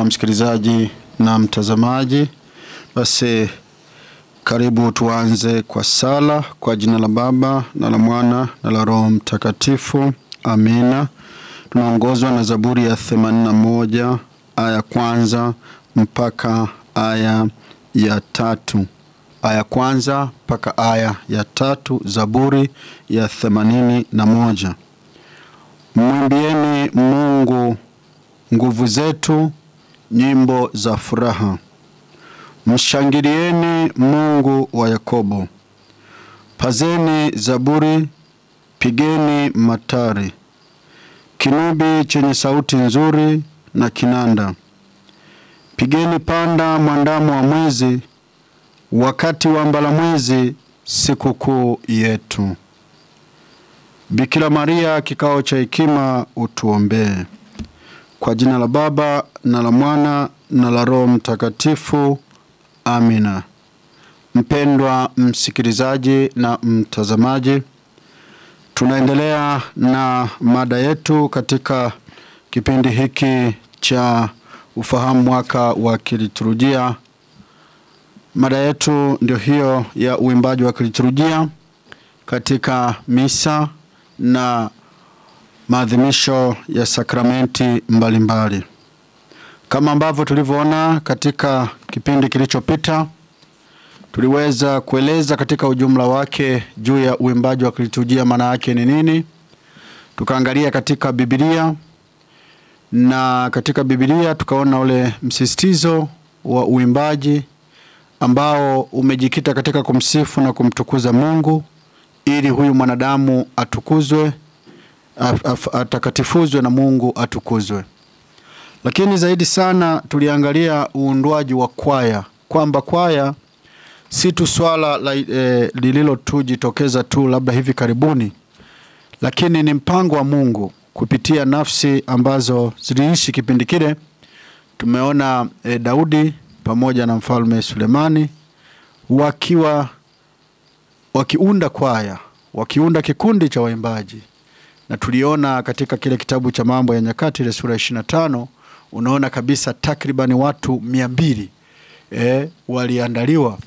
mpendwa msikilizaji na mtazamaji, basi karibu tuanze kwa sala kwa jina la Baba na la Mwana na la Roho Mtakatifu. Amina. Tunaongozwa na Zaburi ya 81 aya kwanza mpaka aya ya 3. Aya kwanza mpaka aya ya 3, Zaburi ya 81. Mwimbieni Mungu nguvu zetu, nyimbo za furaha. Mshangilieni Mungu wa Yakobo. Pazeni zaburi, pigeni matari. Kinubi chenye sauti nzuri na kinanda. Pigeni panda mwandamo wa mwezi, wakati wa mbalamwezi, sikukuu yetu. Bikira Maria, kikao cha hekima, utuombee. Kwa jina la Baba na la Mwana na la Roho Mtakatifu. Amina. Mpendwa msikilizaji na mtazamaji, tunaendelea na mada yetu katika kipindi hiki cha ufahamu mwaka wa kiliturujia. Mada yetu ndio hiyo ya uimbaji wa kiliturujia katika misa na maadhimisho ya sakramenti mbalimbali. Kama ambavyo tulivyoona katika kipindi kilichopita, tuliweza kueleza katika ujumla wake juu ya uimbaji wa kiliturujia maana yake ni nini. Tukaangalia katika Biblia, na katika Biblia tukaona ule msisitizo wa uimbaji ambao umejikita katika kumsifu na kumtukuza Mungu ili huyu mwanadamu atukuzwe, atakatifuzwe na Mungu atukuzwe. Lakini zaidi sana tuliangalia uundwaji wa kwaya, kwamba kwaya si tu swala lililo tujitokeza tu labda hivi karibuni, lakini ni mpango wa Mungu kupitia nafsi ambazo ziliishi kipindi kile. Tumeona Daudi pamoja na mfalme Sulemani wakiunda kwaya, wakiunda kikundi cha waimbaji. Na tuliona katika kile kitabu cha Mambo ya Nyakati ile sura 25, unaona kabisa takribani watu 200 waliandaliwa,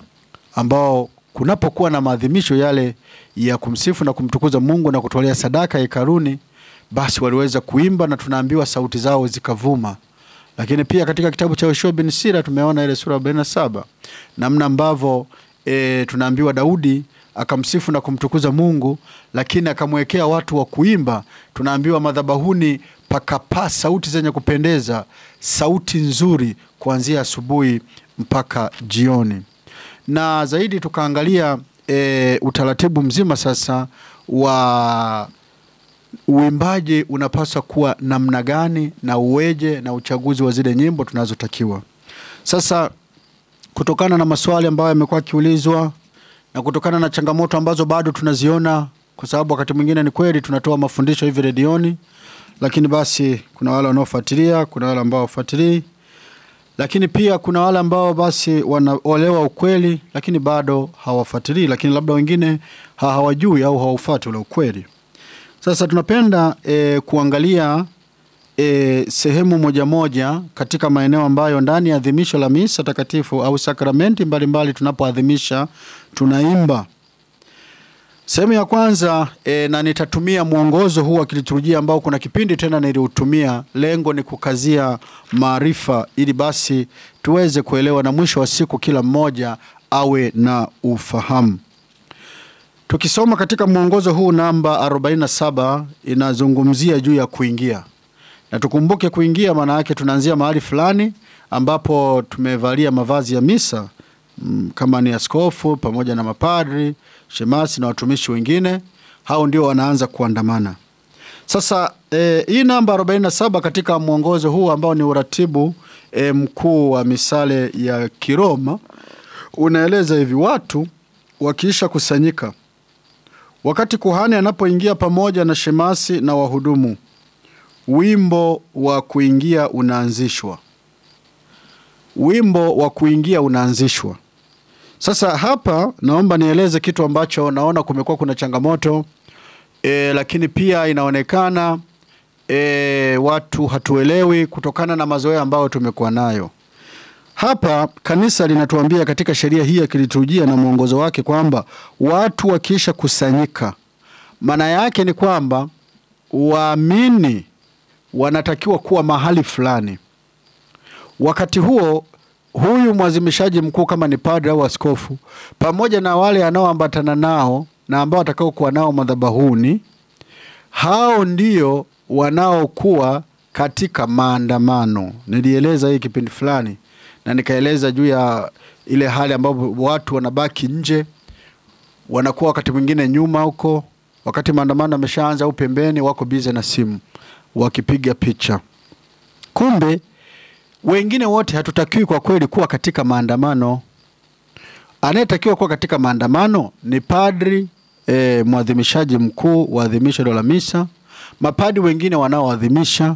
ambao kunapokuwa na maadhimisho yale ya kumsifu na kumtukuza Mungu na kutolea sadaka hekaluni, basi waliweza kuimba na tunaambiwa sauti zao zikavuma. Lakini pia katika kitabu cha Yoshua bin Sira tumeona ile sura 47 namna ambavyo tunaambiwa Daudi akamsifu na kumtukuza Mungu, lakini akamwekea watu wa kuimba. Tunaambiwa madhabahuni pakapaa sauti zenye kupendeza, sauti nzuri kuanzia asubuhi mpaka jioni. Na zaidi tukaangalia utaratibu mzima sasa wa uimbaji unapaswa kuwa namna gani na uweje na uchaguzi wa zile nyimbo tunazotakiwa. Sasa kutokana na maswali ambayo yamekuwa kiulizwa na kutokana na changamoto ambazo bado tunaziona, kwa sababu wakati mwingine ni kweli tunatoa mafundisho hivi redioni, lakini basi kuna wale wanaofuatilia, kuna wale ambao hawafuatilii, lakini pia kuna wale ambao basi wanaolewa ukweli lakini bado hawafuatilii, lakini labda wengine hawajui au hawaufuati ule ukweli. Sasa tunapenda kuangalia sehemu moja moja katika maeneo ambayo ndani ya adhimisho la misa takatifu au sakramenti mbalimbali tunapoadhimisha tunaimba. Sehemu ya kwanza na nitatumia mwongozo huu wa kiliturujia ambao kuna kipindi tena niliutumia. Lengo ni kukazia maarifa ili basi tuweze kuelewa na mwisho wa siku kila mmoja awe na ufahamu. Tukisoma katika mwongozo huu namba 47 inazungumzia juu ya kuingia. Na tukumbuke kuingia maana yake tunaanzia mahali fulani ambapo tumevalia mavazi ya misa, kama ni askofu pamoja na mapadri, shemasi na watumishi wengine, hao ndio wanaanza kuandamana. Sasa hii namba 47 katika mwongozo huu ambao ni uratibu mkuu wa misale ya Kiroma unaeleza hivi: watu wakiisha kusanyika, wakati kuhani anapoingia pamoja na shemasi na wahudumu, wimbo wa kuingia unaanzishwa. Wimbo wa kuingia unaanzishwa. Sasa hapa naomba nieleze kitu ambacho naona kumekuwa kuna changamoto, lakini pia inaonekana watu hatuelewi kutokana na mazoea ambayo tumekuwa nayo. Hapa kanisa linatuambia katika sheria hii ya kiliturujia na mwongozo wake kwamba watu wakisha kusanyika, maana yake ni kwamba waamini wanatakiwa kuwa mahali fulani. Wakati huo huyu mwazimishaji mkuu kama ni padre au askofu pamoja na wale anaoambatana nao na ambao watakao kuwa nao madhabahuni, hao ndio wanaokuwa katika maandamano. Nilieleza hii kipindi fulani na nikaeleza juu ya ile hali ambapo watu wanabaki nje, wanakuwa wakati mwingine nyuma huko, wakati maandamano yameshaanza, au pembeni wako bize na simu wakipiga picha. Kumbe wengine wote hatutakiwi kwa kweli kuwa katika maandamano. Anayetakiwa kuwa katika maandamano ni padri, mwadhimishaji mkuu wa adhimisho la misa, mapadi wengine wanaoadhimisha,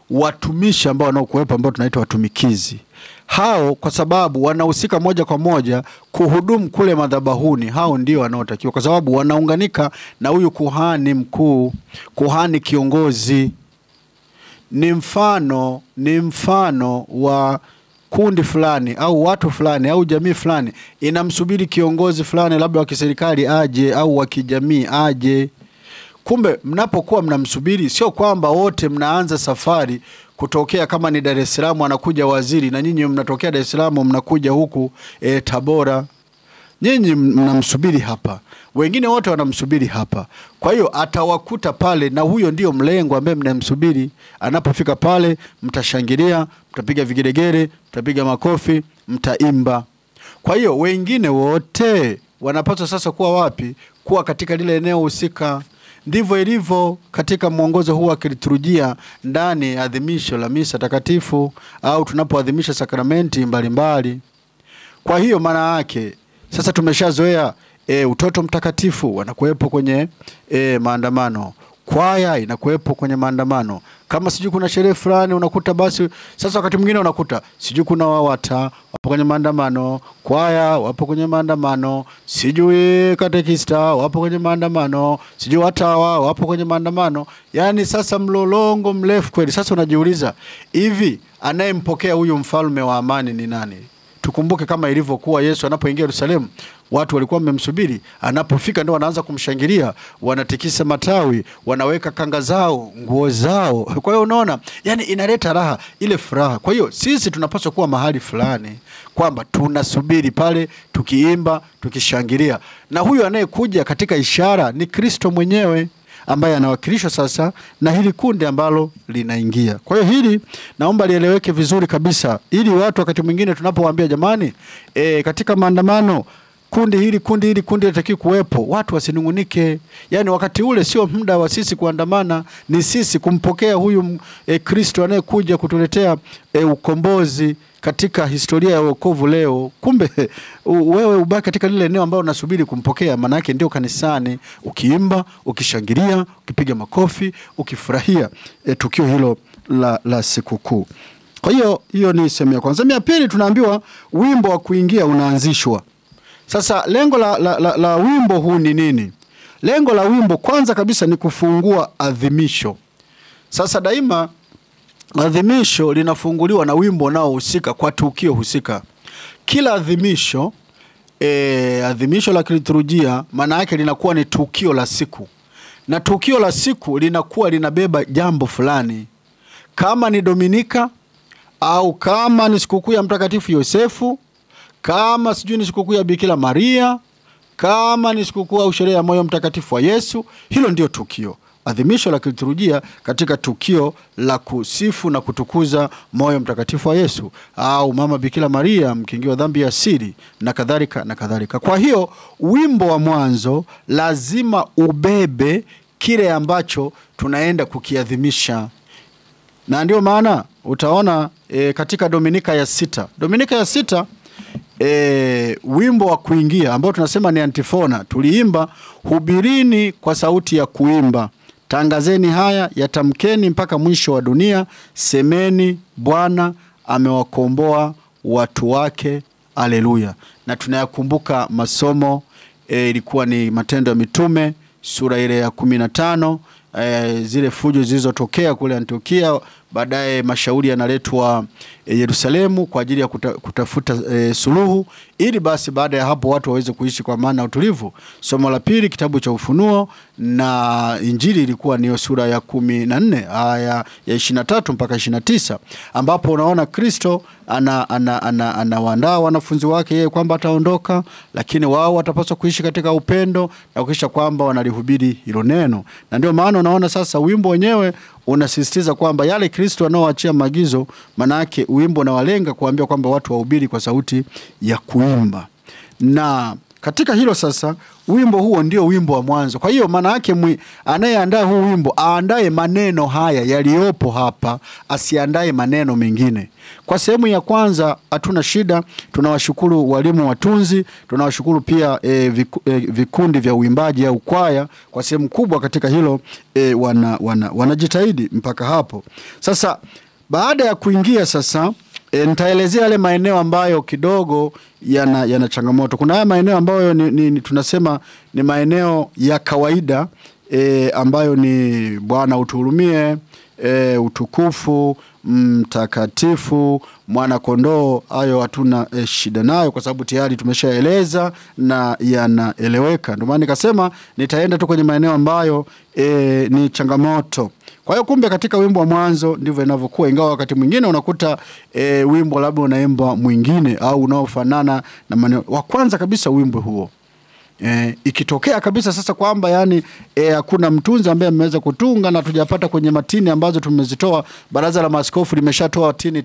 watumishi ambao wanaokuwepo ambao tunaita watumikizi. Hao kwa sababu wanahusika moja kwa moja kuhudumu kule madhabahuni, hao ndio wanaotakiwa kwa sababu wanaunganika na huyu kuhani mkuu, kuhani kiongozi. Ni mfano wa kundi fulani au watu fulani au jamii fulani inamsubiri kiongozi fulani, labda wa kiserikali aje au wa kijamii aje. Kumbe mnapokuwa mnamsubiri, sio kwamba wote mnaanza safari kutokea kama ni Dar es Salaam anakuja waziri na nyinyi mnatokea Dar es Salaam mnakuja huku Tabora. Nyinyi mnamsubiri hapa, wengine wote wanamsubiri hapa. Kwa hiyo atawakuta pale, na huyo ndio mlengo ambaye mnamsubiri. Anapofika pale mtashangilia, mtapiga vigelegele, mtapiga makofi, mtaimba. Kwa hiyo wengine wote wanapaswa sasa kuwa wapi? Kuwa katika lile eneo husika. Ndivyo ilivyo katika mwongozo huu wa kiliturujia ndani ya adhimisho la misa takatifu au tunapoadhimisha sakramenti mbalimbali. Kwa hiyo maana yake sasa tumeshazoea utoto mtakatifu wanakuepo kwenye maandamano. Kwaya inakuepo kwenye maandamano. Kama sijui kuna sherehe fulani unakuta basi sasa wakati mwingine unakuta sijui kuna wawata wapo kwenye maandamano, kwaya wapo kwenye maandamano, sijui katekista wapo kwenye maandamano, sijui watawa wapo kwenye maandamano. Yani sasa mlolongo mrefu kweli. Sasa unajiuliza, hivi anayempokea huyu mfalme wa amani ni nani? Tukumbuke kama ilivyokuwa Yesu anapoingia Yerusalemu, watu walikuwa wamemsubiri. Anapofika ndio wanaanza kumshangilia, wanatikisa matawi, wanaweka kanga zao, nguo zao. Kwa hiyo unaona, yani inaleta raha, ile furaha. Kwa hiyo sisi tunapaswa kuwa mahali fulani kwamba tunasubiri pale, tukiimba, tukishangilia. Na huyu anayekuja katika ishara ni Kristo mwenyewe ambaye anawakilishwa sasa na hili kundi ambalo linaingia. Kwa hiyo hili naomba lieleweke vizuri kabisa, ili watu wakati mwingine tunapowaambia jamani katika maandamano kundi hili litaki kuwepo, watu wasinungunike. Yani wakati ule sio muda wa sisi kuandamana, ni sisi kumpokea huyu Kristo anayekuja kutuletea ukombozi katika historia ya wokovu leo. Kumbe wewe ubaki katika lile eneo ambalo unasubiri kumpokea, maana yake ndio kanisani, ukiimba, ukishangilia, ukipiga makofi, ukifurahia tukio hilo la sikukuu. Kwa hiyo ni sehemu ya kwanza. Sehemu ya pili tunaambiwa wimbo wa kuingia unaanzishwa. Sasa lengo la wimbo huu ni nini? Lengo la wimbo kwanza kabisa ni kufungua adhimisho. Sasa daima adhimisho linafunguliwa na wimbo unaohusika kwa tukio husika. Kila adhimisho adhimisho la kiliturujia maana yake linakuwa ni tukio la siku. Na tukio la siku linakuwa linabeba jambo fulani. Kama ni Dominika au kama ni sikukuu ya Mtakatifu Yosefu, kama sijui ni sikukuu ya Bikira Maria, kama ni sikukuu au sherehe ya moyo mtakatifu wa Yesu, hilo ndio tukio. Adhimisho la kiliturujia katika tukio la kusifu na kutukuza moyo mtakatifu wa Yesu au mama Bikira Maria mkingi wa dhambi ya asili na kadhalika na kadhalika. Kwa hiyo wimbo wa mwanzo lazima ubebe kile ambacho tunaenda kukiadhimisha. Na ndio maana utaona katika Dominika ya 6. Dominika ya 6 wimbo wa kuingia ambao tunasema ni antifona, tuliimba hubirini kwa sauti ya kuimba, tangazeni haya, yatamkeni mpaka mwisho wa dunia, semeni Bwana amewakomboa watu wake, haleluya. Na tunayakumbuka masomo ilikuwa ni Matendo ya Mitume sura ile ya 15 zile fujo zilizotokea kule Antiokia. Baadaye mashauri yanaletwa Yerusalemu kwa ajili ya kutafuta suluhu, ili basi baada ya hapo watu waweze kuishi kwa amani na utulivu. Somo la pili, kitabu cha Ufunuo, na Injili ilikuwa ni sura ya 14 aya ya 23 mpaka 29, ambapo unaona Kristo anawaandaa wanafunzi wake yeye kwamba ataondoka, lakini wao watapaswa kuishi katika upendo na kuhakikisha kwamba wanalihubiri hilo neno. Na ndio maana unaona sasa wimbo wenyewe unasisitiza kwamba yale Kristo anaoachia maagizo, maana yake wimbo unawalenga kuambia kwamba watu wahubiri kwa sauti ya kuimba. Na katika hilo sasa, wimbo huo ndio wimbo wa mwanzo. Kwa hiyo maana yake anayeandaa huu wimbo aandae maneno haya yaliyopo hapa, asiandae maneno mengine. Kwa sehemu ya kwanza hatuna shida, tunawashukuru walimu watunzi, tunawashukuru pia vikundi vya uimbaji au kwaya kwa sehemu kubwa katika hilo, wanajitahidi mpaka hapo. Sasa baada ya kuingia sasa, nitaelezea yale maeneo ambayo kidogo yana changamoto. Kuna haya maeneo ambayo tunasema ni maeneo ya kawaida, ambayo ni Bwana utuhurumie, utukufu, mtakatifu, mwana kondoo. Hayo hatuna shida nayo kwa sababu tayari tumeshaeleza na yanaeleweka. Ndio maana nikasema nitaenda tu kwenye maeneo ambayo ni changamoto. Kwa hiyo kumbe katika wimbo wa mwanzo ndivyo inavyokuwa, ingawa wakati mwingine unakuta wimbo labda unaimba mwingine au unaofanana na maneno wa kwanza kabisa wimbo huo. Ikitokea kabisa sasa kwamba yani hakuna mtunzi ambaye ameweza kutunga na tujapata kwenye matini ambazo tumezitoa, baraza la maaskofu limeshatoa tini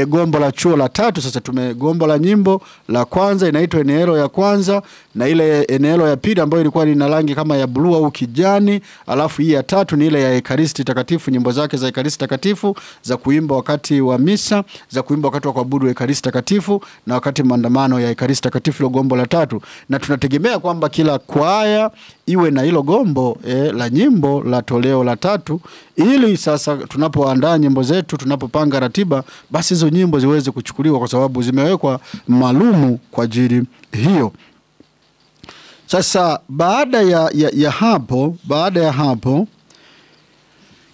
gombo la chuo la 3. Sasa gombo la nyimbo la kwanza inaitwa Enelo ya kwanza, na ile Enelo ya pili ambayo ilikuwa ina rangi kama ya blue au kijani, alafu hii ya 3 ni ile ya Ekaristi Takatifu, nyimbo zake za Ekaristi Takatifu za kuimba wakati wa misa, za kuimba wakati wa kuabudu Ekaristi Takatifu na wakati maandamano ya Ekaristi Takatifu, lo gombo la 3. Na tunategemea kwamba kila kwaya iwe na hilo gombo la nyimbo la toleo la 3, ili sasa tunapoandaa nyimbo zetu, tunapopanga ratiba, basi hizo nyimbo ziweze kuchukuliwa kwa sababu zimewekwa maalumu kwa ajili hiyo. Sasa baada ya hapo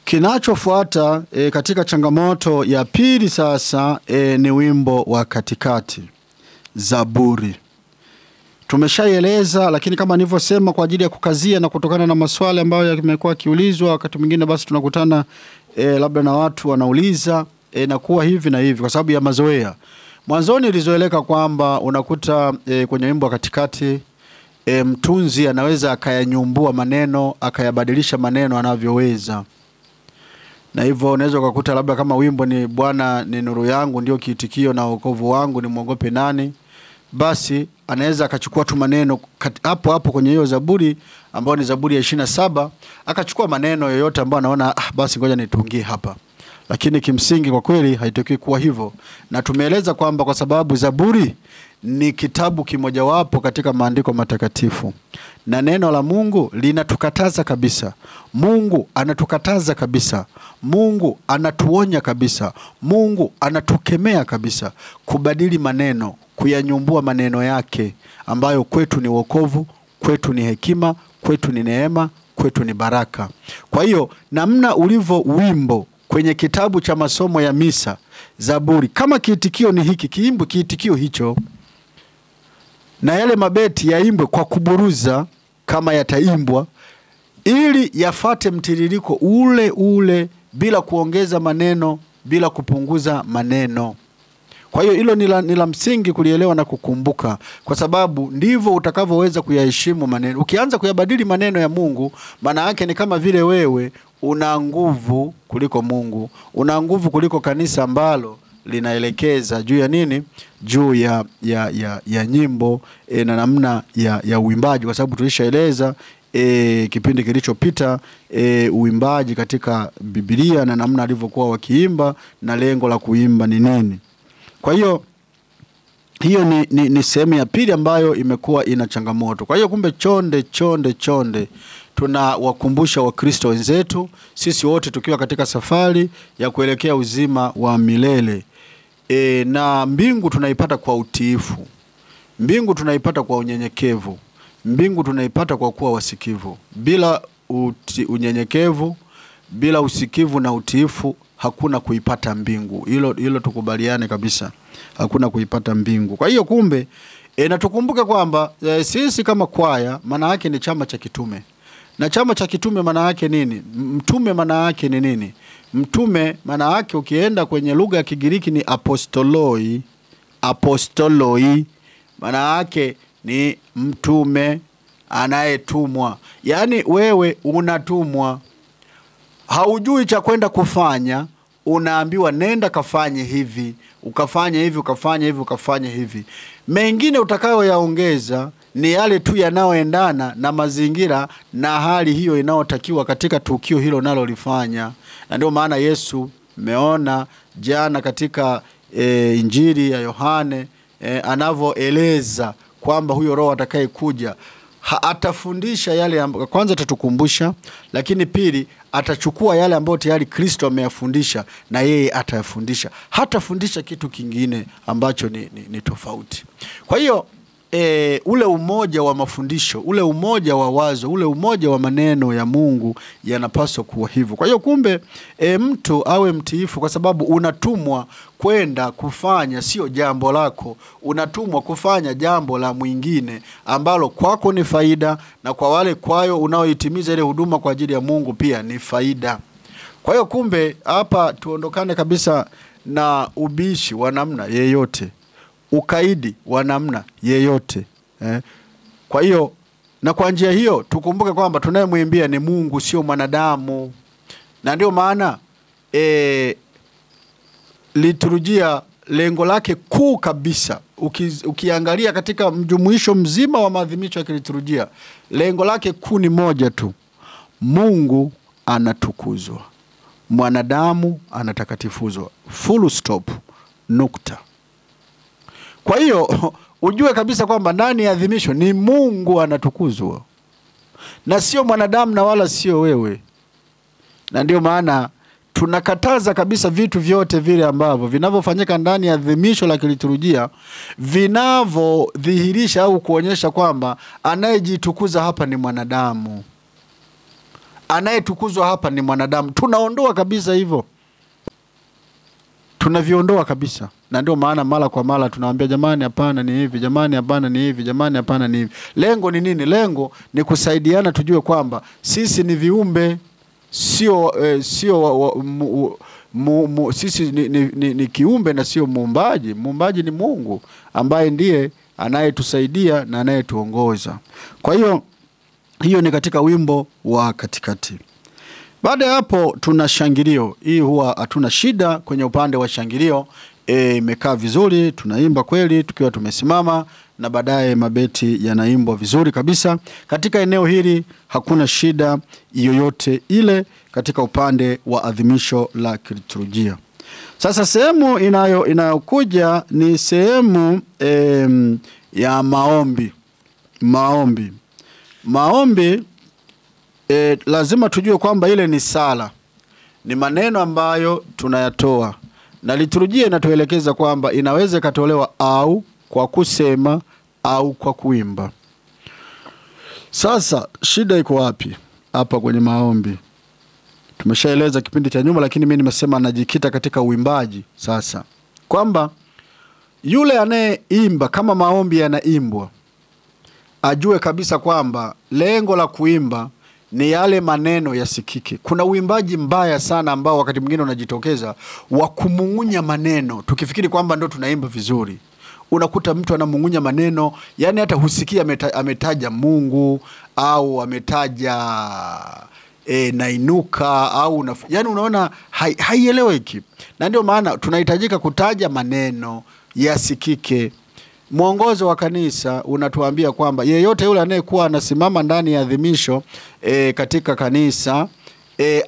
kinachofuata katika changamoto ya pili sasa ni wimbo wa katikati, Zaburi. Tumeshaeleza, lakini kama nilivyosema kwa ajili ya kukazia na kutokana na maswali ambayo yamekuwa kiulizwa wakati mwingine, basi tunakutana labda na watu wanauliza na kuwa hivi na hivi kwa sababu ya mazoea. Mwanzoni ilizoeleka kwamba unakuta kwenye wimbo wa katikati mtunzi anaweza akayanyumbua maneno, akayabadilisha maneno anavyoweza. Na hivyo unaweza kukuta labda kama wimbo ni Bwana ni nuru yangu ndio kiitikio na wokovu wangu, ni muogope nani, basi anaweza akachukua tu maneno hapo kwenye hiyo Zaburi ambayo ni Zaburi ya 27, akachukua maneno yoyote ambayo anaona basi ngoja nitungie hapa. Lakini kimsingi kwa kweli haitakiwi kuwa hivyo. Na tumeeleza kwamba kwa sababu Zaburi ni kitabu kimojawapo katika maandiko matakatifu, na neno la Mungu linatukataza kabisa. Mungu anatukataza kabisa. Mungu anatuonya kabisa. Mungu anatukemea kabisa kubadili maneno, kuyanyumbua maneno yake ambayo kwetu ni wokovu, kwetu ni hekima, kwetu ni neema, kwetu ni baraka. Kwa hiyo namna ulivyo wimbo kwenye kitabu cha masomo ya misa, Zaburi, kama kiitikio ni hiki, kiimbwe kiitikio hicho, na yale mabeti yaimbwe kwa kuburuza kama yataimbwa, ili yafate mtiririko ule bila kuongeza maneno, bila kupunguza maneno. Kwa hiyo hilo ni la msingi kulielewa na kukumbuka, kwa sababu ndivyo utakavyoweza kuyaheshimu maneno. Ukianza kuyabadili maneno ya Mungu, maana yake ni kama vile wewe una nguvu kuliko Mungu, una nguvu kuliko kanisa ambalo linaelekeza juu ya nini? Juu ya nyimbo na namna ya uimbaji, kwa sababu tulishaeleza kipindi kilichopita uimbaji katika Biblia na namna alivyokuwa wakiimba na lengo la kuimba ni nini. Kwa hiyo ni sehemu ya pili ambayo imekuwa ina changamoto. Kwa hiyo kumbe chonde tunawakumbusha Wakristo wenzetu, sisi wote tukiwa katika safari ya kuelekea uzima wa milele. Na mbingu tunaipata kwa utiifu. Mbingu tunaipata kwa unyenyekevu. Mbingu tunaipata kwa kuwa wasikivu. Bila unyenyekevu, bila usikivu na utiifu, hakuna kuipata mbingu. Hilo tukubaliane kabisa. Hakuna kuipata mbingu. Kwa hiyo kumbe na tukumbuke kwamba sisi kama kwaya maana yake ni chama cha kitume. Na chama cha kitume maana yake nini? Mtume maana yake ni nini? Mtume maana yake ukienda kwenye lugha ya Kigiriki ni apostoloi. Apostoloi maana yake ni mtume anayetumwa. Yaani wewe unatumwa. Haujui cha kwenda kufanya, unaambiwa nenda kafanye hivi, ukafanye hivi, ukafanye hivi, ukafanye hivi. Mengine utakayoyaongeza ni yale tu yanayoendana na mazingira na hali hiyo inayotakiwa katika tukio hilo nalo lifanya. Na ndio maana Yesu meona jana katika Injili ya Yohane anavyoeleza kwamba huyo Roho atakaye kuja atafundisha yale kwanza atatukumbusha, lakini pili atachukua yale ambayo tayari Kristo ameyafundisha na yeye atayafundisha. Hatafundisha kitu kingine ambacho ni tofauti. Kwa hiyo ule umoja wa mafundisho, ule umoja wa wazo, ule umoja wa maneno ya Mungu yanapaswa kuwa hivyo. Kwa hiyo kumbe mtu awe mtiifu, kwa sababu unatumwa kwenda kufanya sio jambo lako, unatumwa kufanya jambo la mwingine ambalo kwako ni faida, na kwa wale kwayo unaoitimiza ile huduma kwa ajili ya Mungu pia ni faida. Kwa hiyo kumbe hapa tuondokane kabisa na ubishi wa namna yeyote, ukaidi wa namna yeyote. Kwa hiyo na kwa njia hiyo tukumbuke kwamba tunayemwimbia ni Mungu, sio mwanadamu. Na ndio maana liturujia lengo lake kuu kabisa, ukiangalia katika mjumuisho mzima wa maadhimisho ya liturujia, lengo lake kuu ni moja tu: Mungu anatukuzwa, mwanadamu anatakatifuzwa. Full stop, nukta. Kwa hiyo ujue kabisa kwamba ndani ya adhimisho ni Mungu anatukuzwa, na sio mwanadamu, na wala sio wewe. Na ndio maana tunakataza kabisa vitu vyote vile ambavyo vinavyofanyika ndani ya adhimisho la kiliturujia vinavyodhihirisha au kuonyesha kwamba anayejitukuza hapa ni mwanadamu, anayetukuzwa hapa ni mwanadamu. Tunaondoa kabisa hivyo, tunaviondoa kabisa. Na ndio maana mara kwa mara tunawaambia jamani hapana ni hivi, jamani hapana ni hivi, jamani hapana ni hivi. Lengo ni nini? Lengo ni kusaidiana tujue kwamba sisi ni viumbe, sio sisi ni kiumbe na sio muumbaji. Muumbaji ni Mungu ambaye ndiye anayetusaidia na anayetuongoza. Kwa hiyo ni katika wimbo wa katikati. Baada ya hapo tuna shangilio. Hii huwa hatuna shida kwenye upande wa shangilio. Imekaa vizuri, tunaimba kweli tukiwa tumesimama, na baadaye mabeti yanaimbwa vizuri kabisa. Katika eneo hili hakuna shida yoyote ile katika upande wa adhimisho la liturujia. Sasa sehemu inayokuja ni sehemu ya maombi. Maombi lazima tujue kwamba ile ni sala, ni maneno ambayo tunayatoa, na liturujia inatuelekeza kwamba inaweza katolewa au kwa kusema au kwa kuimba. Sasa shida iko wapi hapa kwenye maombi? Tumeshaeleza kipindi cha nyuma, lakini mimi nimesema najikita katika uimbaji sasa, kwamba yule anayeimba, kama maombi yanaimbwa, ajue kabisa kwamba lengo la kuimba ni yale maneno yasikike. Kuna uimbaji mbaya sana ambao wakati mwingine unajitokeza wa kumung'unya maneno tukifikiri kwamba ndo tunaimba vizuri. Unakuta mtu anamungunya maneno, yani hata husikia ametaja Mungu au ametaja nainuka au yani unaona haieleweki. Na ndio maana tunahitajika kutaja maneno yasikike. Mwongozo wa kanisa unatuambia kwamba yeyote yule anayekuwa anasimama ndani ya adhimisho katika kanisa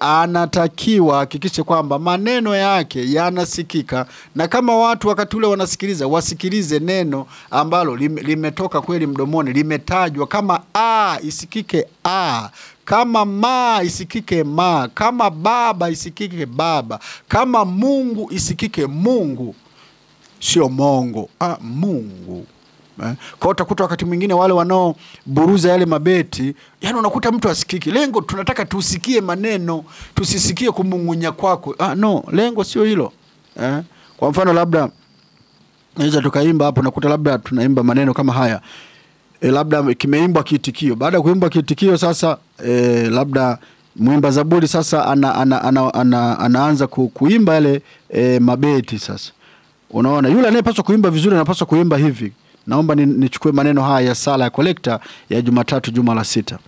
anatakiwa hakikishe kwamba maneno yake yanasikika, na kama watu wakati ule wanasikiliza, wasikilize neno ambalo limetoka kweli mdomoni, limetajwa. Kama a isikike a, kama ma isikike ma, kama baba isikike baba, kama Mungu isikike Mungu, sio mongo, Mungu. Kwa utakuta wakati mwingine wale wanao buruza yale mabeti, yani unakuta mtu asikiki. Lengo tunataka tusikie maneno, tusisikie kumungunya kwako. No, lengo sio hilo. Kwa mfano labda naweza tukaimba hapo, nakuta labda tunaimba maneno kama haya. Labda kimeimbwa kiitikio. Baada ya kuimba kiitikio sasa labda muimba zaburi sasa anaanza kuimba yale mabeti sasa. Unaona yule anayepaswa kuimba vizuri anapaswa kuimba hivi. Naomba nichukue maneno haya ya sala ya kolekta ya Jumatatu juma la 6.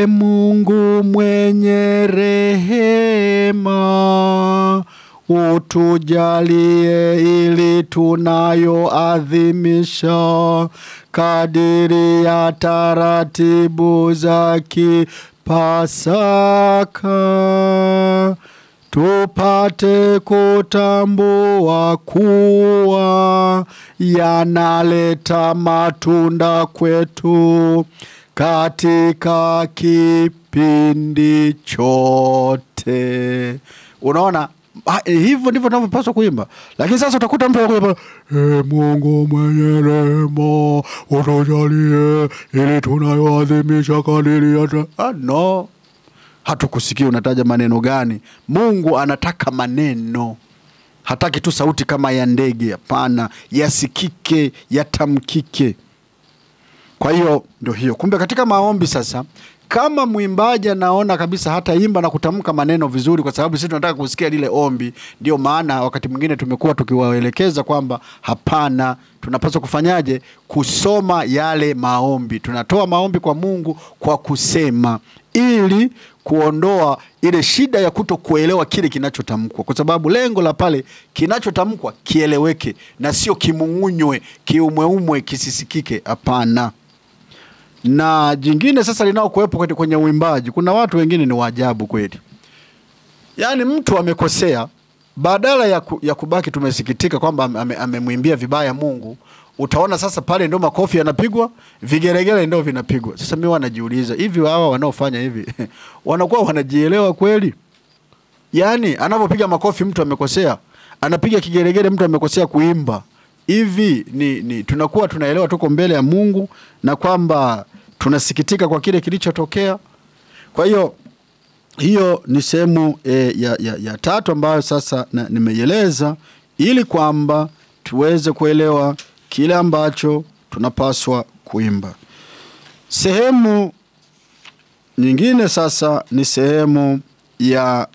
Mungu mwenye rehema, utujalie ili tunayoadhimisha kadiri ya taratibu za Pasaka, tupate kutambua kuwa yanaleta matunda kwetu katika kipindi chote. Unaona? Hivyo ndivyo tunavyopaswa kuimba. Lakini sasa utakuta mtu anakuimba Mungu mwenye rehema, utujalie ili tunayoadhimisha kadiri ya no. Hatukusikia unataja maneno gani. Mungu anataka maneno. Hataki tu sauti kama ya ndege, hapana, yasikike, yatamkike. Kwa hiyo ndio hiyo. Kumbe katika maombi sasa, kama muimbaji anaona kabisa hata imba na kutamka maneno vizuri, kwa sababu sisi tunataka kusikia lile ombi, ndio maana wakati mwingine tumekuwa tukiwaelekeza kwamba hapana, tunapaswa kufanyaje? Kusoma yale maombi. Tunatoa maombi kwa Mungu kwa kusema, ili kuondoa ile shida ya kutokuelewa kile kinachotamkwa, kwa sababu lengo la pale kinachotamkwa kieleweke na sio kimungunywe, kiumweumwe, kisisikike. Hapana. Na jingine sasa linao kuwepo kwenye uimbaji, kuna watu wengine ni waajabu kweli. Yani mtu amekosea, badala ya kubaki tumesikitika kwamba amemwimbia vibaya Mungu, utaona sasa pale ndio makofi yanapigwa, vigeregele ndio vinapigwa. Sasa mimi wanajiuliza, hivi hawa wanaofanya hivi wanakuwa wanajielewa kweli? Yani anapopiga makofi mtu amekosea, anapiga kigeregele mtu amekosea kuimba, hivi ni tunakuwa tunaelewa tuko mbele ya Mungu na kwamba tunasikitika kwa kile kilichotokea? Kwa hiyo ni sehemu ya tatu ambayo sasa nimeieleza, ili kwamba tuweze kuelewa kile ambacho tunapaswa kuimba. Sehemu nyingine sasa ni sehemu ya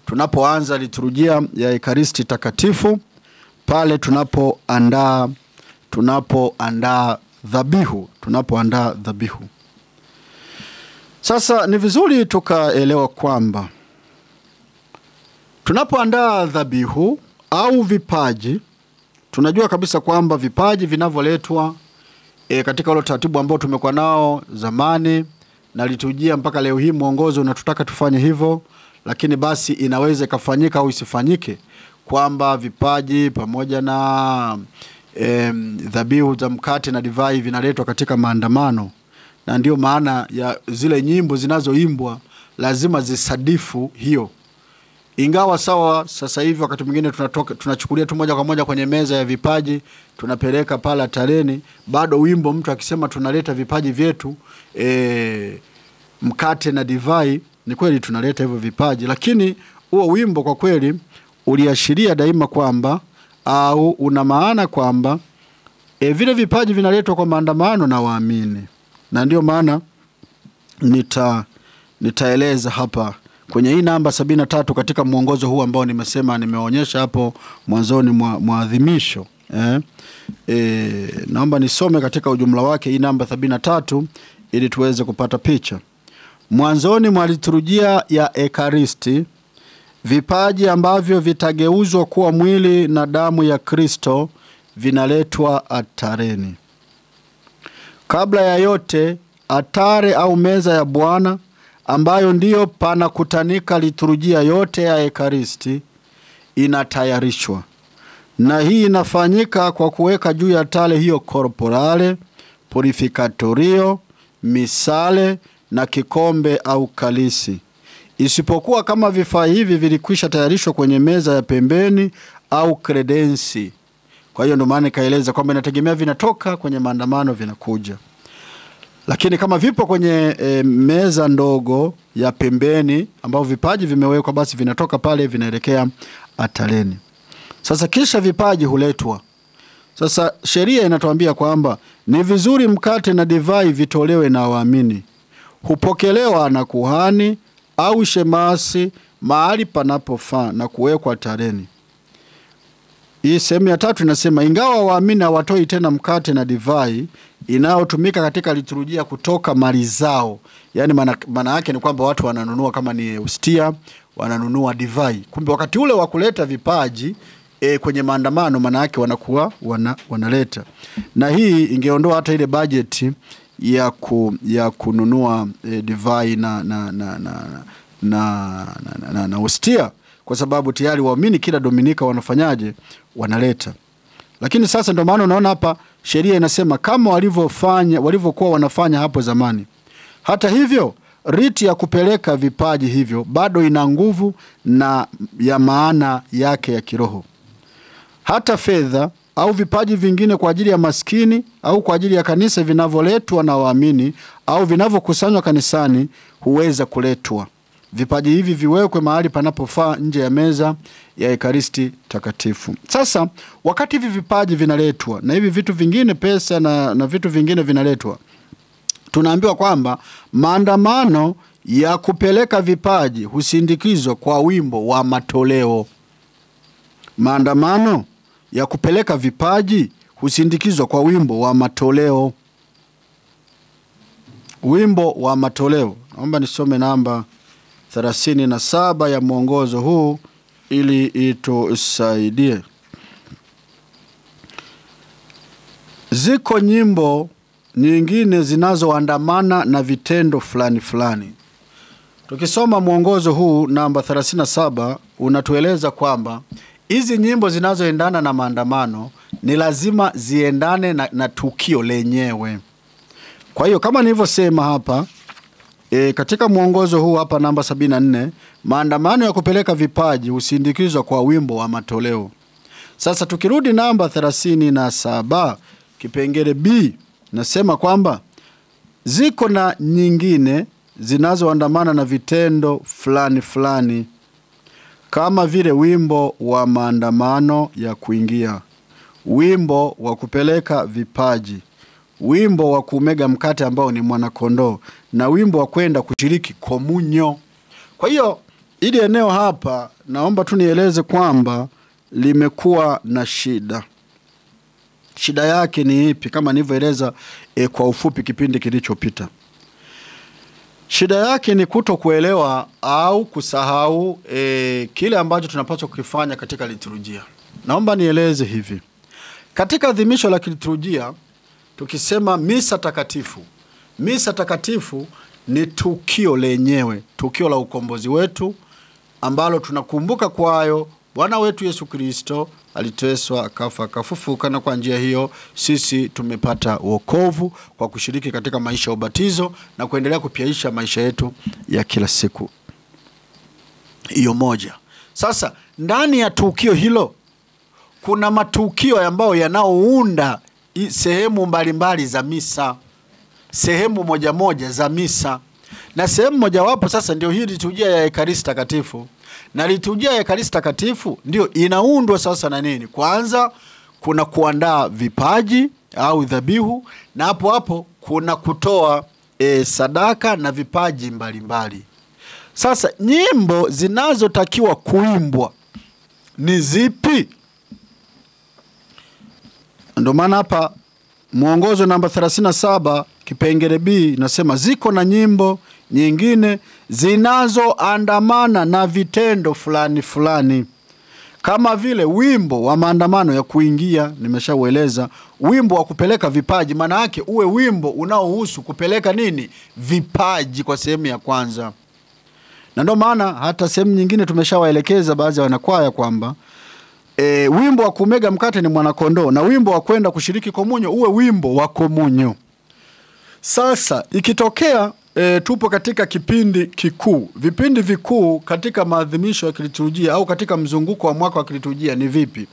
tunapoanza liturujia ya Ekaristi Takatifu, pale tunapoandaa dhabihu. Sasa ni vizuri tukaelewa kwamba tunapoandaa dhabihu au vipaji, tunajua kabisa kwamba vipaji vinavyoletwa katika ule taratibu ambao tumekuwa nao zamani na liturujia mpaka leo hii, mwongozo unatutaka tufanye hivyo, lakini basi inaweza kufanyika au isifanyike, kwamba vipaji pamoja na dhabihu za mkate na divai vinaletwa katika maandamano. Na ndio maana ya zile nyimbo zinazoimbwa lazima zisadifu hiyo. Ingawa sawa sasa hivi wakati mwingine tunachukulia tu moja kwa moja kwenye meza ya vipaji, tunapeleka pala altareni, bado wimbo mtu akisema tunaleta vipaji vyetu, mkate na divai, ni kweli tunaleta hivyo vipaji, lakini huo wimbo kwa kweli uliashiria daima kwamba, au una maana kwamba vile vipaji vinaletwa kwa maandamano na waamini. Na ndio maana nitaeleza hapa kwenye hii namba 73 katika mwongozo huu ambao nimeonyesha hapo mwanzoni mwa adhimisho. Naomba nisome katika ujumla wake hii namba 73 ili tuweze kupata picha. Mwanzoni mwa liturujia ya Ekaristi, vipaji ambavyo vitageuzwa kuwa mwili na damu ya Kristo vinaletwa altareni. Kabla ya yote, altare au meza ya Bwana, ambayo ndiyo panakutanika liturujia yote ya Ekaristi, inatayarishwa. Na hii inafanyika kwa kuweka juu ya altare hiyo korporale, purifikatorio, misale na kikombe au kalisi. Isipokuwa kama vifaa hivi vilikwisha tayarishwa kwenye meza ya pembeni au kredensi. Kwa hiyo ndio maana nikaeleza kwamba inategemea vinatoka kwenye maandamano vinakuja. Lakini kama vipo kwenye meza ndogo ya pembeni ambao vipaji vimewekwa, basi vinatoka pale vinaelekea altareni. Sasa kisha vipaji huletwa. Sasa sheria inatuambia kwamba ni vizuri mkate na divai vitolewe na waamini. Hupokelewa na kuhani au shemasi mahali panapofaa na kuwekwa altareni. Hii sehemu ya 3 inasema ingawa waamini hawatoi tena mkate na divai inayotumika katika liturujia kutoka mali zao. Yaani maana yake ni kwamba watu wananunua kama ni hostia, wananunua divai. Kumbe wakati ule wa kuleta vipaji kwenye maandamano maana yake wanakuwa wanaleta. Na hii ingeondoa hata ile budget ya kununua divai na hostia, kwa sababu tayari waamini kila Dominika wanafanyaje? Wanaleta. Lakini sasa ndio maana unaona hapa sheria inasema kama walivyokuwa wanafanya hapo zamani. Hata hivyo riti ya kupeleka vipaji hivyo bado ina nguvu na ya maana yake ya kiroho. Hata fedha au vipaji vingine kwa ajili ya maskini au kwa ajili ya kanisa vinavyoletwa na waamini au vinavyokusanywa kanisani huweza kuletwa. Vipaji hivi viwekwe mahali panapofaa nje ya meza ya Ekaristi takatifu. Sasa wakati hivi vipaji vinaletwa na hivi vitu vingine, pesa na vitu vingine vinaletwa, tunaambiwa kwamba maandamano ya kupeleka vipaji husindikizwa kwa wimbo wa matoleo. Maandamano ya kupeleka vipaji husindikizwa kwa wimbo wa matoleo. Wimbo wa matoleo. Naomba nisome namba 37 ya mwongozo huu ili itusaidie. Ziko nyimbo nyingine zinazoandamana na vitendo fulani fulani. Tukisoma mwongozo huu namba 37 unatueleza kwamba hizi nyimbo zinazoendana na maandamano ni lazima ziendane na tukio lenyewe. Kwa hiyo kama nilivyosema hapa katika mwongozo huu hapa namba 74, maandamano ya kupeleka vipaji husindikizwa kwa wimbo wa matoleo. Sasa tukirudi namba 37 kipengele B, nasema kwamba ziko na nyingine zinazoandamana na vitendo fulani fulani, kama vile wimbo wa maandamano ya kuingia, wimbo wa kupeleka vipaji, wimbo wa kumega mkate ambao ni mwanakondoo, na wimbo wa kwenda kushiriki komunyo. Kwa hiyo ili eneo hapa naomba tu nieleze kwamba limekuwa na shida. Shida yake ni ipi? Kama nilivyoeleza kwa ufupi kipindi kilichopita. Shida yake ni kutokuelewa au kusahau kile ambacho tunapaswa kukifanya katika liturujia. Naomba nieleze hivi. Katika adhimisho la liturujia tukisema misa takatifu. Misa takatifu ni tukio lenyewe, tukio la ukombozi wetu ambalo tunakumbuka kwayo Bwana wetu Yesu Kristo aliteswa, akafa, akafufuka, na kwa njia hiyo sisi tumepata wokovu kwa kushiriki katika maisha ya ubatizo na kuendelea kupiaisha maisha yetu ya kila siku. Hiyo moja. Sasa ndani ya tukio hilo kuna matukio ambayo yanaounda sehemu mbalimbali za misa, sehemu moja moja za misa. Na sehemu moja wapo sasa ndio hii liturujia ya Ekaristi takatifu. Na liturujia ya Ekaristi takatifu ndio inaundwa sasa na nini? Kwanza kuna kuandaa vipaji au dhabihu, na hapo kuna kutoa sadaka na vipaji mbalimbali. Sasa nyimbo zinazotakiwa kuimbwa ni zipi? Ndio maana hapa mwongozo namba 37 kipengele B nasema ziko na nyimbo nyingine zinazoandamana na vitendo fulani fulani, kama vile wimbo wa maandamano ya kuingia, nimeshaueleza. Wimbo wa kupeleka vipaji, maana yake uwe wimbo unaohusu kupeleka nini? Vipaji kwa sehemu ya kwanza. Na ndio maana hata sehemu nyingine tumeshawaelekeza baadhi ya wanakwaya kwamba wimbo wa kumega mkate ni mwanakondoo, na wimbo wa kwenda kushiriki komunyo uwe wimbo wa komunyo. Sasa ikitokea tupo katika kipindi kikuu, vipindi vikuu katika maadhimisho ya kiliturujia au katika mzunguko wa mwaka wa kiliturujia ni vipi?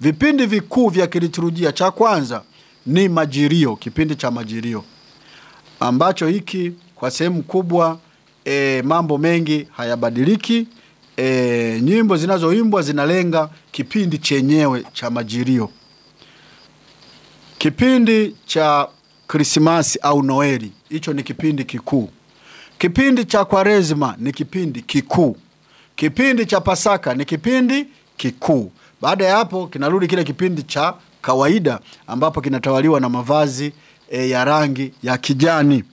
Vipindi vikuu vya kiliturujia, cha kwanza ni majilio, kipindi cha majilio, ambacho hiki kwa sehemu kubwa mambo mengi hayabadiliki. Nyimbo zinazoimbwa zinalenga kipindi chenyewe cha majilio. Kipindi cha Krismasi au Noeli, hicho ni kipindi kikuu. Kipindi cha Kwaresma ni kipindi kikuu. Kipindi cha Pasaka ni kipindi kikuu. Baada ya hapo kinarudi kile kipindi cha kawaida ambapo kinatawaliwa na mavazi ya rangi ya kijani.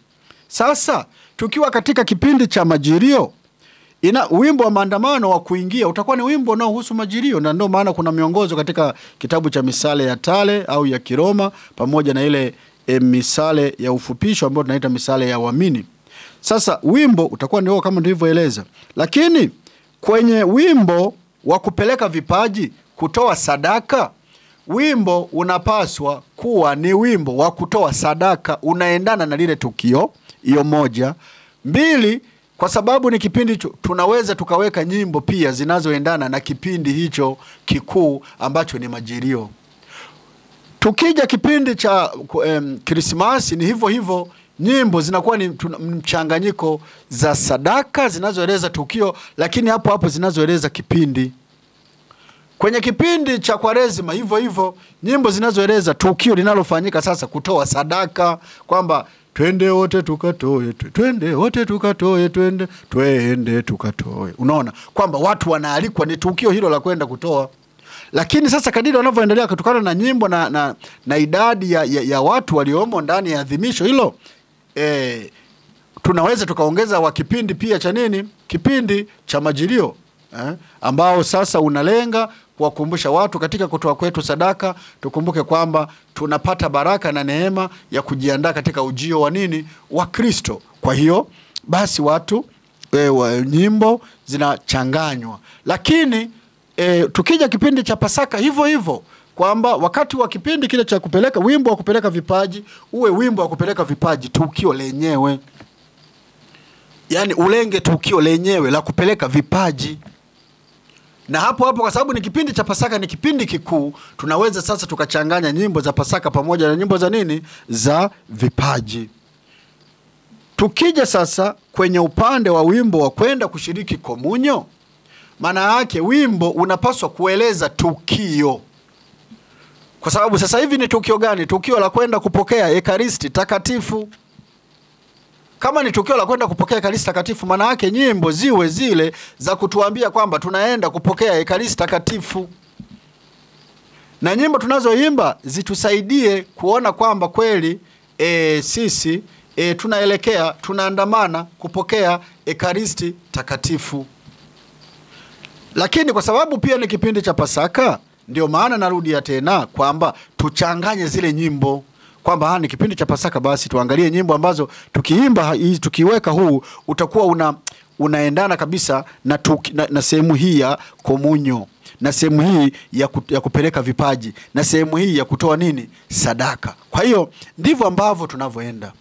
Sasa tukiwa katika kipindi cha majilio, wimbo wa maandamano wa kuingia utakuwa ni wimbo unaohusu majilio, na ndio maana kuna miongozo katika kitabu cha misale ya Tale au ya Kiroma pamoja na ile misale ya ufupisho ambayo tunaita misale ya waamini. Sasa wimbo utakuwa ndio kama nilivyoeleza. Lakini kwenye wimbo wa kupeleka vipaji, kutoa sadaka, wimbo unapaswa kuwa ni wimbo wa kutoa sadaka, unaendana na lile tukio. Hiyo moja. Mbili, kwa sababu ni kipindi hicho, tunaweza tukaweka nyimbo pia zinazoendana na kipindi hicho kikuu ambacho ni majilio. Tukija kipindi cha Krismasi ni hivyo hivyo, nyimbo zinakuwa ni mchanganyiko za sadaka zinazoeleza tukio, lakini hapo hapo zinazoeleza kipindi. Kwenye kipindi cha Kwaresma hivyo hivyo, nyimbo zinazoeleza tukio linalofanyika sasa, kutoa sadaka, kwamba twende wote tukatoe, twende wote tukatoe, twende tukatoe. Unaona kwamba watu wanaalikwa, ni tukio hilo la kwenda kutoa. Lakini sasa kadiri wanavyoendelea kutokana na nyimbo na idadi ya watu waliomo ndani ya adhimisho hilo, tunaweza tukaongeza wa kipindi pia cha nini? Kipindi cha majilio, ambao sasa unalenga kuwakumbusha watu katika kutoa kwetu sadaka, tukumbuke kwamba tunapata baraka na neema ya kujiandaa katika ujio wa nini? Wa Kristo. Kwa hiyo basi watu nyimbo zinachanganywa. Lakini tukija kipindi cha Pasaka hivyo hivyo, kwamba wakati wa kipindi kile cha kupeleka wimbo wa kupeleka vipaji, uwe wimbo wa kupeleka vipaji tukio lenyewe. Yani ulenge tukio lenyewe la kupeleka vipaji. Na hapo hapo, kwa sababu ni kipindi cha Pasaka, ni kipindi kikuu, tunaweza sasa tukachanganya nyimbo za Pasaka pamoja na nyimbo za nini? Za vipaji. Tukija sasa kwenye upande wa wimbo wa kwenda kushiriki komunyo, maana yake wimbo unapaswa kueleza tukio. Kwa sababu sasa hivi ni tukio gani? Tukio la kwenda kupokea Ekaristi Takatifu. Kama ni tukio la kwenda kupokea Ekaristi Takatifu, maana yake nyimbo ziwe zile za kutuambia kwamba tunaenda kupokea Ekaristi Takatifu. Na nyimbo tunazoimba zitusaidie kuona kwamba kweli sisi tunaelekea, tunaandamana kupokea Ekaristi Takatifu. Lakini kwa sababu pia ni kipindi cha Pasaka, ndio maana narudia tena kwamba tuchanganye zile nyimbo, kwamba ni kipindi cha Pasaka, basi tuangalie nyimbo ambazo tukiimba tukiweka huu utakuwa unaendana kabisa na sehemu hii ya komunyo, na sehemu hii ya kupeleka vipaji, na sehemu hii ya kutoa nini? Sadaka. Kwa hiyo ndivyo ambavyo tunavyoenda.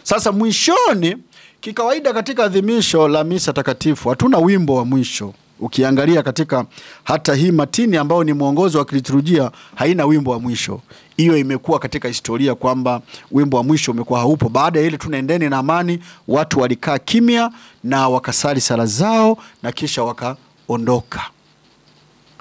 Sasa mwishoni, kikawaida katika adhimisho la misa takatifu hatuna wimbo wa mwisho. Ukiangalia katika hata hii matini ambao ni mwongozo wa kiliturujia, haina wimbo wa mwisho. Hiyo imekuwa katika historia kwamba wimbo wa mwisho umekuwa haupo. Baada ya ile tunaendeni na amani, watu walikaa kimya na wakasali sala zao na kisha wakaondoka.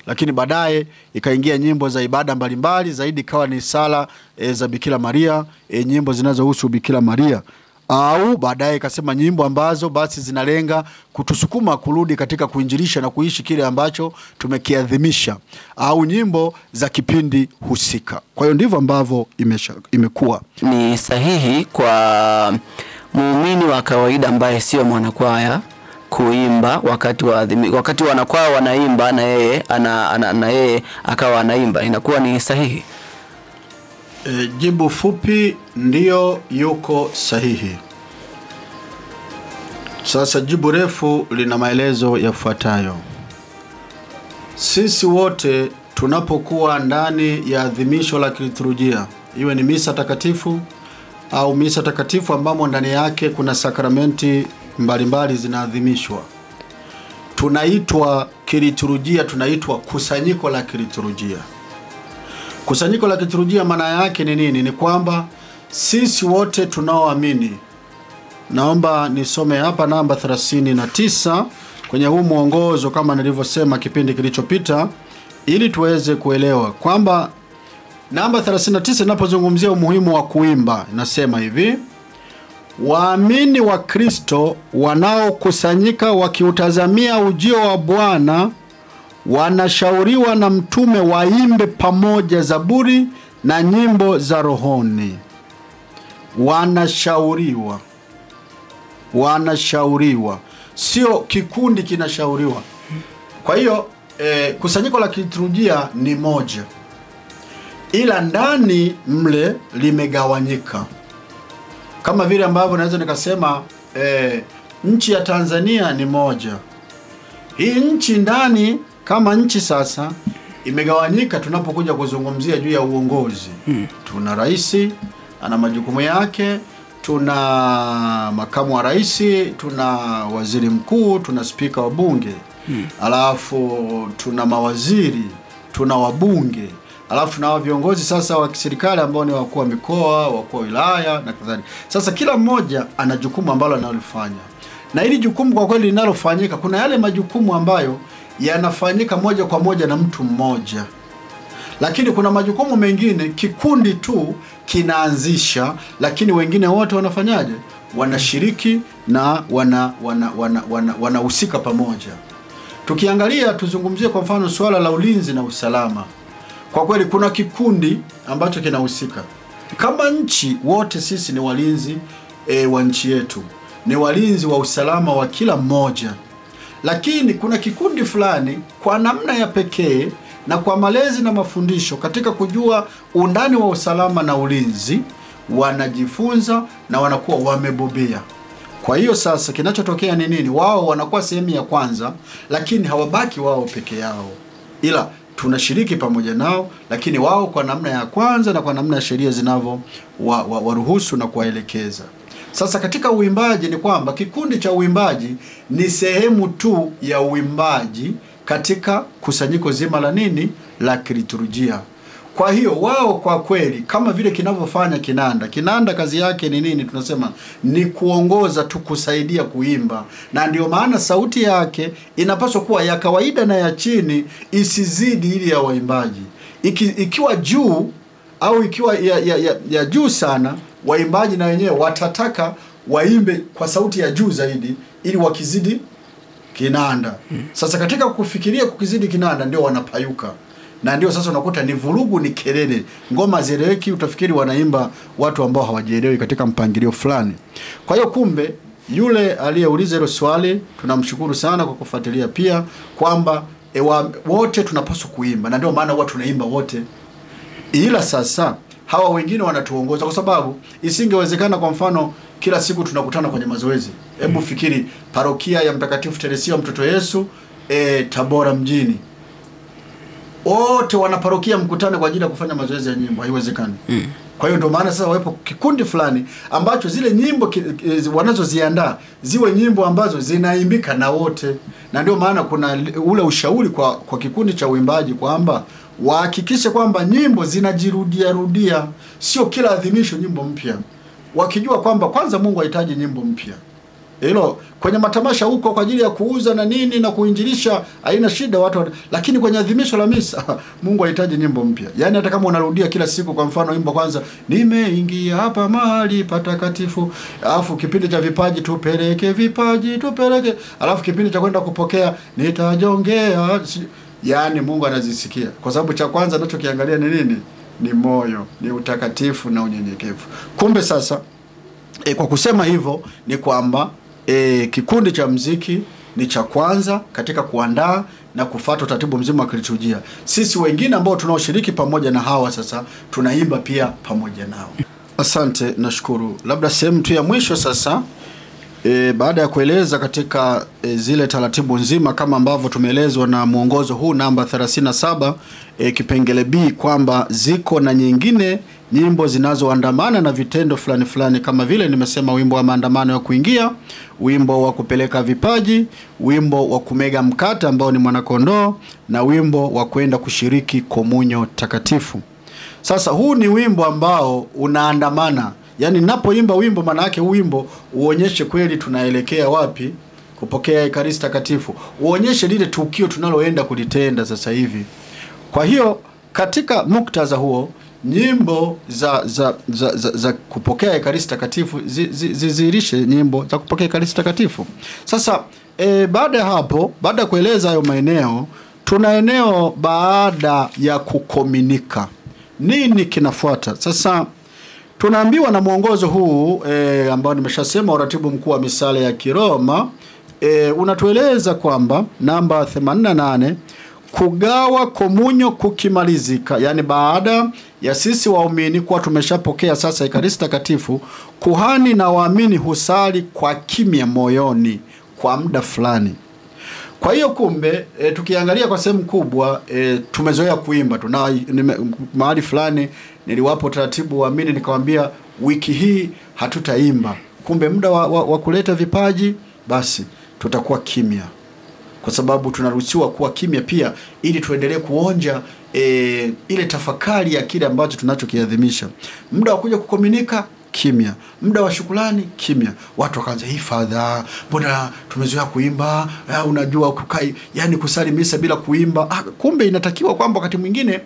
Lakini baadaye ikaingia nyimbo za ibada mbalimbali, zaidi kawa ni sala za Bikira Maria, nyimbo zinazohusu Bikira Maria. Au baadaye ikasema nyimbo ambazo basi zinalenga kutusukuma kurudi katika kuinjilisha na kuishi kile ambacho tumekiadhimisha, au nyimbo za kipindi husika. Kwa hiyo ndivyo ambavyo imekuwa. Ni sahihi kwa muumini wa kawaida ambaye sio mwanakwaya kuimba wakati wanakwaya wanaimba na yeye na yeye akawa anaimba, inakuwa ni sahihi? Jibu fupi ndio, yuko sahihi. Sasa jibu refu lina maelezo yafuatayo. Sisi wote tunapokuwa ndani ya adhimisho la kiliturujia, iwe ni misa takatifu au misa takatifu ambamo ndani yake kuna sakramenti mbalimbali zinaadhimishwa, tunaitwa kiliturujia, tunaitwa kusanyiko la kiliturujia. Kusanyiko la kiliturujia maana yake ni nini? Ni kwamba sisi wote tunaoamini. Naomba nisome hapa namba 39 kwenye huu mwongozo kama nilivyosema kipindi kilichopita, ili tuweze kuelewa kwamba namba 39 inapozungumzia umuhimu wa kuimba inasema hivi: waamini wa Kristo wanaokusanyika wakiutazamia ujio wa Bwana wanashauriwa na mtume waimbe pamoja zaburi na nyimbo za rohoni. Wanashauriwa, sio kikundi kinashauriwa. Kwa hiyo kusanyiko la kiliturujia ni moja, ila ndani mle limegawanyika. Kama vile ambavyo naweza nikasema nchi ya Tanzania ni moja. Hii nchi ndani kama nchi sasa imegawanyika tunapokuja kuzungumzia juu ya uongozi. Tuna rais ana majukumu yake, tuna makamu wa rais, tuna waziri mkuu, tuna spika wa bunge. Alafu tuna mawaziri, tuna wabunge. Alafu tuna viongozi sasa wa kiserikali ambao ni wakuu wa mikoa, wakuu wa wilaya na kadhalika. Sasa kila mmoja ana jukumu ambalo analofanya. Na hili jukumu kwa kweli linalofanyika, kuna yale majukumu ambayo yanafanyika moja kwa moja na mtu mmoja. Lakini kuna majukumu mengine kikundi tu kinaanzisha, lakini wengine wote wanafanyaje? Wanashiriki na wanahusika pamoja. Tukiangalia tuzungumzie kwa mfano swala la ulinzi na usalama. Kwa kweli kuna kikundi ambacho kinahusika. Kama nchi wote sisi ni walinzi wa nchi yetu. Ni walinzi wa usalama wa kila mmoja. Lakini kuna kikundi fulani kwa namna ya pekee na kwa malezi na mafundisho katika kujua undani wa usalama na ulinzi, wanajifunza na wanakuwa wamebobea. Kwa hiyo sasa kinachotokea ni nini? Wao wanakuwa sehemu ya kwanza, lakini hawabaki wao peke yao, ila tunashiriki pamoja nao, lakini wao kwa namna ya kwanza na kwa namna ya sheria zinavyo waruhusu na kuwaelekeza. Sasa katika uimbaji ni kwamba kikundi cha uimbaji ni sehemu tu ya uimbaji katika kusanyiko zima la nini? La kiliturujia. Kwa hiyo wao kwa kweli kama vile kinavyofanya kinanda. Kinanda kazi yake ni nini? Tunasema ni kuongoza tu, kusaidia kuimba. Na ndio maana sauti yake inapaswa kuwa ya kawaida na ya chini, isizidi ili ya waimbaji. Ikiwa juu au ikiwa ya juu sana, waimbaji na wenyewe watataka waimbe kwa sauti ya juu zaidi ili wakizidi kinanda. Sasa katika kufikiria kukizidi kinanda ndio wanapayuka. Na ndio sasa unakuta ni vurugu, ni kelele. Ngoma zereki, utafikiri wanaimba watu ambao hawajielewi katika mpangilio fulani. Kwa hiyo kumbe yule aliyeuliza hilo swali tunamshukuru sana kwa kufuatilia pia kwamba wote tunapaswa kuimba, na ndio maana watu tunaimba wote. Ila sasa hawa wengine wanatuongoza, kwa sababu isingewezekana kwa mfano kila siku tunakutana kwenye mazoezi. Hebu fikiri parokia ya Mtakatifu Teresia mtoto Yesu Tabora mjini, wote wanaparokia mkutane kwa ajili ya kufanya mazoezi ya nyimbo. Haiwezekani. Kwa hiyo ndio maana sasa wawepo kikundi fulani ambacho zile nyimbo wanazoziandaa ziwe nyimbo ambazo zinaimbika na wote. Na ndio maana kuna ule ushauri kwa kikundi cha uimbaji kwamba wahakikishe kwamba nyimbo zinajirudia, sio kila adhimisho nyimbo mpya. Wakijua kwamba kwanza Mungu hahitaji nyimbo mpya. Hilo kwenye matamasha huko kwa ajili ya kuuza na nini na kuinjilisha haina shida watu, lakini kwenye adhimisho la misa Mungu hahitaji nyimbo mpya. Yaani hata kama unarudia kila siku, kwa mfano wimbo kwanza nimeingia hapa mahali patakatifu, alafu kipindi cha vipaji tupeleke vipaji tupeleke, alafu kipindi cha kwenda kupokea nitajongea, yaani Mungu anazisikia. Kwa sababu cha kwanza anachokiangalia ni nini? Ni moyo, ni utakatifu na unyenyekevu. Kumbe sasa kwa kusema hivyo ni kwamba kikundi cha muziki ni cha kwanza katika kuandaa na kufuata utaratibu mzima wa kiliturujia. Sisi wengine ambao tunaoshiriki pamoja na hawa sasa tunaimba pia pamoja nao. Asante, nashukuru. Labda sehemu tu ya mwisho sasa, baada ya kueleza katika zile taratibu nzima kama ambavyo tumeelezwa na mwongozo huu namba 37 kipengele B kwamba ziko na nyingine nyimbo zinazoandamana na vitendo fulani fulani, kama vile nimesema wimbo wa maandamano ya kuingia, wimbo wa kupeleka vipaji, wimbo wa kumega mkate ambao ni mwanakondoo, na wimbo wa kwenda kushiriki komunyo takatifu. Sasa huu ni wimbo ambao unaandamana. Yaani ninapoimba wimbo, maana yake huu wimbo uonyeshe kweli tunaelekea wapi? Kupokea Ekaristi Takatifu. Uonyeshe lile tukio tunaloenda kulitenda sasa hivi. Kwa hiyo katika muktadha huo, nyimbo za kupokea Ekaristi Takatifu zizirishe nyimbo za kupokea Ekaristi Takatifu. Sasa baada ya hapo, baada ya kueleza hayo maeneo, tuna eneo baada ya kukomunika. Nini kinafuata? Sasa tunaambiwa na mwongozo huu ambao nimeshasema, uratibu mkuu wa misala ya Kiroma unatueleza kwamba namba 88, kugawa komunyo kukimalizika, yani baada ya sisi waumini kuwa tumeshapokea sasa Ekaristi Takatifu, kuhani na waamini husali kwa kimya moyoni kwa muda fulani. Kwa hiyo kumbe tukiangalia kwa sehemu kubwa tumezoea kuimba. Mahali fulani niliwapo taratibu waamini, nikamwambia wiki hii hatutaimba. Kumbe muda wa kuleta vipaji basi tutakuwa kimya, kwa sababu tunaruhusiwa kuwa kimya pia ili tuendelee kuonja ile tafakari ya kile ambacho tunachokiadhimisha. Muda wa kuja kukomunika, kimya. Muda wa shukrani, kimya. Watu wakaanza, hii father, mbona tumezoea kuimba? Unajua kukai, yani kusali misa bila kuimba. Kumbe inatakiwa kwamba wakati mwingine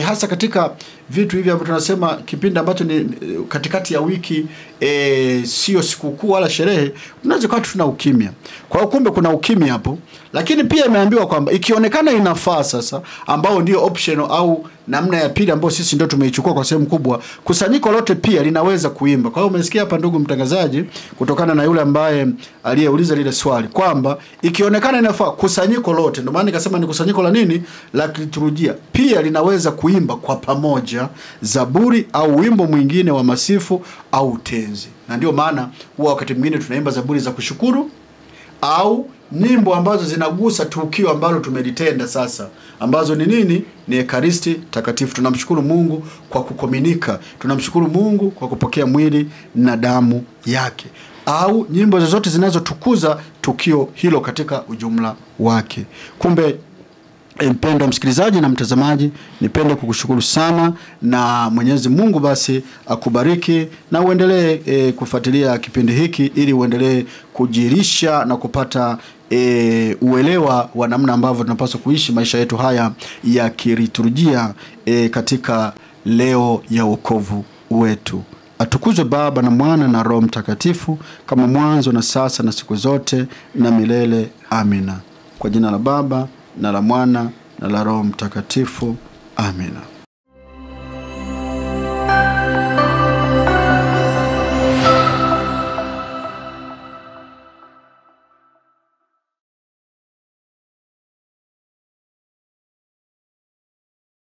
hasa katika vitu hivi ambavyo tunasema kipindi ambacho ni katikati ya wiki, sio sikukuu wala sherehe, tunaweza kwa tuna ukimya. Kwa hiyo kumbe kuna ukimya hapo. Lakini pia imeambiwa kwamba ikionekana inafaa sasa, ambao ndio optional au namna ya pili ambayo sisi ndio tumeichukua kwa sehemu kubwa, kusanyiko lote pia linaweza kuimba. Kwa hiyo umesikia hapa ndugu mtangazaji, kutokana na yule ambaye aliyeuliza lile swali kwamba ikionekana inafaa, kusanyiko lote, ndio maana nikasema ni kusanyiko la nini? La liturujia, pia linaweza kuimba kwa pamoja zaburi au wimbo mwingine wa masifu au tenzi. Na ndio maana huwa wakati mwingine tunaimba zaburi za kushukuru au nyimbo ambazo zinagusa tukio ambalo tumelitenda sasa, ambazo ni nini? Ni Ekaristi Takatifu. Tunamshukuru Mungu kwa kukomunika, tunamshukuru Mungu kwa kupokea mwili na damu yake, au nyimbo zozote zinazotukuza tukio hilo katika ujumla wake. Kumbe mpendwa msikilizaji na mtazamaji, nipende kukushukuru sana, na Mwenyezi Mungu basi akubariki na uendelee kufuatilia kipindi hiki ili uendelee kujirisha na kupata uelewa wa namna ambavyo tunapaswa kuishi maisha yetu haya ya kiliturujia katika leo ya wokovu wetu. Atukuzwe Baba na Mwana na Roho Mtakatifu, kama mwanzo na sasa na siku zote na milele. Amina. Kwa jina la Baba na la Mwana na la Roho Mtakatifu. Amina.